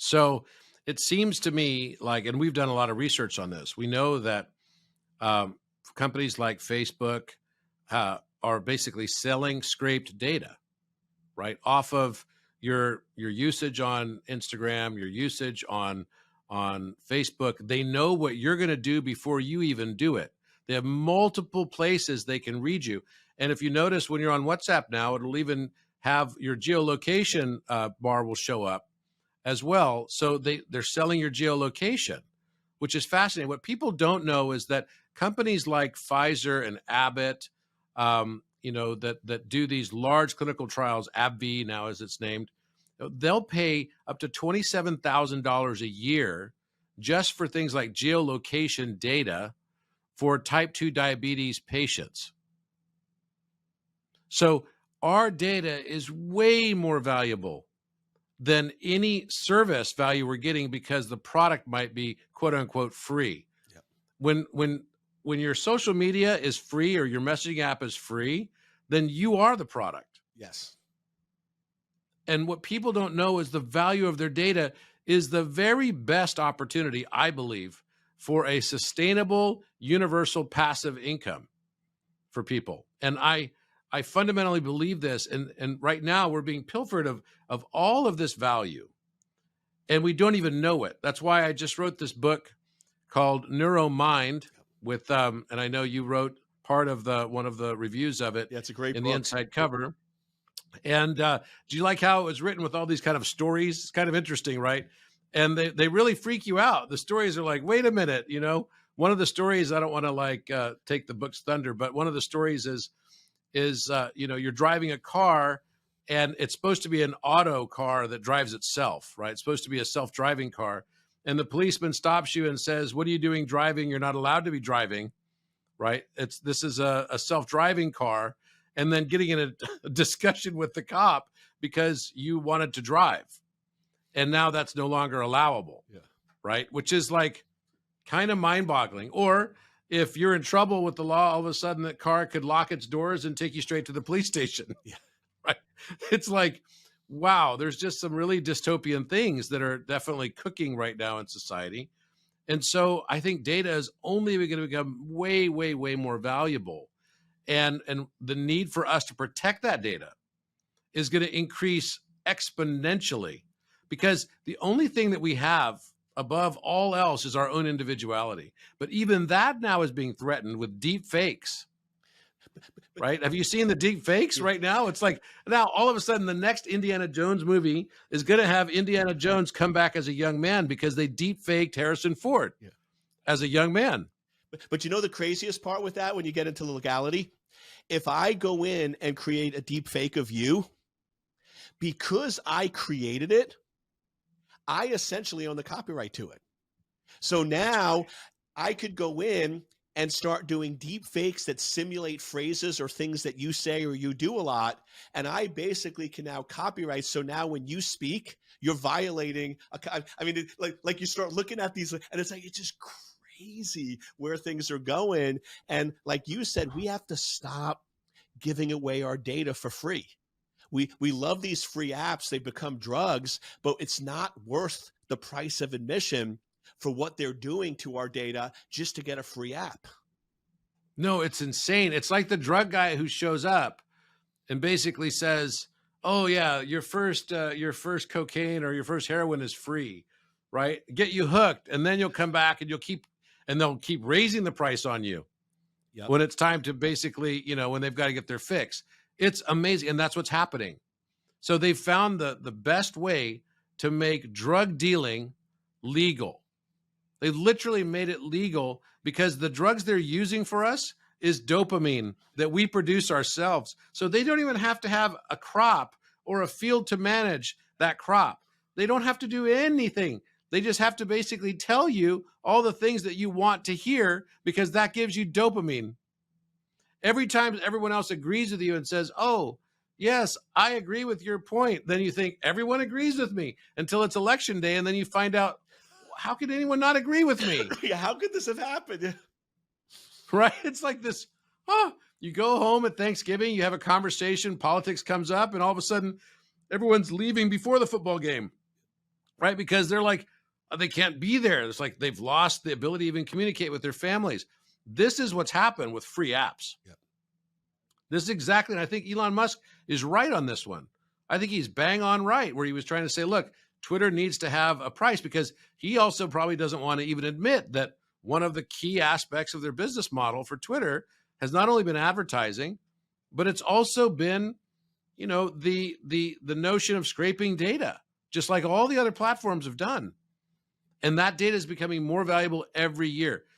So it seems to me like, and we've done a lot of research on this. We know that um, companies like Facebook are basically selling scraped data, right, off of your usage on Instagram, your usage on Facebook. They know what you're going to do before you even do it. They have multiple places they can read you. And if you notice, when you're on WhatsApp now, it'll even have your geolocation bar will show up as well. So they're selling your geolocation, which is fascinating. What people don't know is that companies like Pfizer and Abbott, that do these large clinical trials, AbbVie now as it's named, they'll pay up to $27,000 a year just for things like geolocation data for type 2 diabetes patients. So our data is way more valuable than any service value we're getting, because the product might be quote unquote free. Yep. When your social media is free or your messaging app is free, then you are the product. Yes. And what people don't know is the value of their data is the very best opportunity, I believe, for a sustainable, universal passive income for people. And I fundamentally believe this. And right now we're being pilfered of all of this value, and we don't even know it. That's why I just wrote this book called Neuromind with, and I know you wrote part of one of the reviews of it. Yeah, it's a great in book. The inside cover. And do you like how it was written with all these kind of stories? It's kind of interesting, right? And they really freak you out. The stories are like, wait a minute, one of the stories, I don't want to take the book's thunder, but one of the stories is you're driving a car, and it's supposed to be an auto car that drives itself, right? It's supposed to be a self-driving car. And the policeman stops you and says, what are you doing driving? You're not allowed to be driving, right? This is a self-driving car. And then getting in a discussion with the cop because you wanted to drive. And now that's no longer allowable, right? Which is like kind of mind-boggling. Or if you're in trouble with the law, all of a sudden that car could lock its doors and take you straight to the police station. Yeah. Right. It's like, wow, there's just some really dystopian things that are definitely cooking right now in society. And so I think data is only going to become way, way, way more valuable. And the need for us to protect that data is going to increase exponentially, because the only thing that we have above all else is our own individuality. But even that now is being threatened with deep fakes. Right? Have you seen the deep fakes right now? It's like now all of a sudden the next Indiana Jones movie is going to have Indiana Jones come back as a young man because they deep faked Harrison Ford as a young man. But you know the craziest part with that, when you get into legality? If I go in and create a deep fake of you, because I created it, I essentially own the copyright to it. So now I could go in and start doing deep fakes that simulate phrases or things that you say or you do a lot. And I basically can now copyright. So now when you speak, you're violating like you start looking at these, and it's like, it's just crazy where things are going. And like you said, we have to stop giving away our data for free. We love these free apps. They become drugs, but it's not worth the price of admission for what they're doing to our data just to get a free app. No, it's insane. It's like the drug guy who shows up and basically says, oh yeah, your first cocaine or your first heroin is free, right? Get you hooked. And then you'll come back and they'll keep raising the price on you when it's time to basically, when they've got to get their fix. It's amazing. And that's what's happening. So they found the best way to make drug dealing legal. They literally made it legal because the drugs they're using for us is dopamine that we produce ourselves. So they don't even have to have a crop or a field to manage that crop. They don't have to do anything. They just have to basically tell you all the things that you want to hear, because that gives you dopamine. Every time everyone else agrees with you and says, oh, yes, I agree with your point, then you think everyone agrees with me until it's election day. And then you find out, how could anyone not agree with me? Yeah, how could this have happened? Right? It's like this, you go home at Thanksgiving, you have a conversation, politics comes up, and all of a sudden everyone's leaving before the football game. right? Because they're like, they can't be there. It's like they've lost the ability to even communicate with their families. This is what's happened with free apps. Yep. This is exactly, and I think Elon Musk is right on this one. I think he's bang on right, where he was trying to say, look, Twitter needs to have a price, because he also probably doesn't want to even admit that one of the key aspects of their business model for Twitter has not only been advertising, but it's also been, you know, the notion of scraping data, just like all the other platforms have done. And that data is becoming more valuable every year.